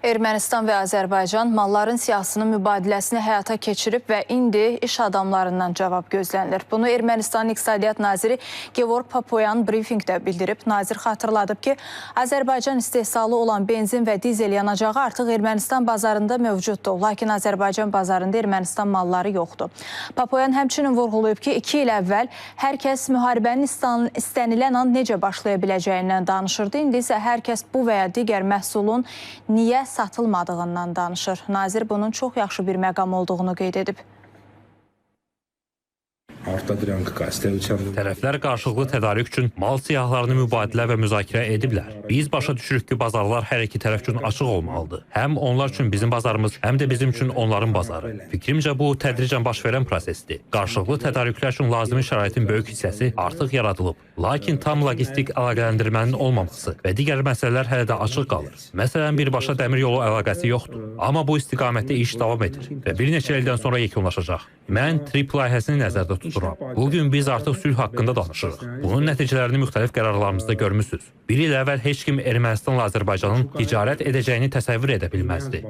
Ermənistan və Azərbaycan malların siyahısının mübadiləsini həyata keçirib və indi iş adamlarından cavab gözlənilir. Bunu Ermənistanın İqtisadiyyat naziri Gevorg Papoyan brifinqdə bildirib. Nazir xatırladıb ki, Azərbaycan istehsalı olan benzin və dizel yanacağı artıq Ermənistan bazarında mövcuddur. Lakin Azərbaycan bazarında Ermənistan malları yoxdur. Papoyan həmçinin vurğulayıb ki, 2 il əvvəl hər kəs müharibənin istənilən an necə başlaya biləcəyindən danışırdı. İndi isə hər kəs bu və ya digər məhsulun niyə satılmadığından danışır. Nazir bunun çox yaxşı bir məqam olduğunu qeyd edib. Tərəflər qarşılıqlı tədarük üçün mal siyahılarını mübadilə və müzakirə ediblər. Biz başa düşürük ki, bazarlar hər iki tərəf üçün açıq olmalıdır. Həm onlar üçün bizim bazarımız, həm də bizim üçün onların bazarı. Fikrimcə bu tədricən baş verən prosesdir. Qarşılıqlı tədarüklər üçün lazımi şəraitin böyük hissəsi artıq yaradılıb. Lakin tam logistik əlaqələndirmənin olmaması və digər məsələlər hələ də açıq qalır. Məsələn, birbaşa dəmir yolu əlaqəsi yoxdur. Amma bu istiqamətdə iş davam edir və bir neçə ildən sonra yekunlaşacaq. Mən TRIP layihəsini nəzərdə tuturam. Bugün biz artıq sülh haqqında danışırıq. Bunun nəticələrini müxtəlif qərarlarımızda görmüsünüz. Bir il əvvəl heç kim Ermənistanla Azərbaycanın ticarət edəcəyini təsəvvür edə bilməzdi.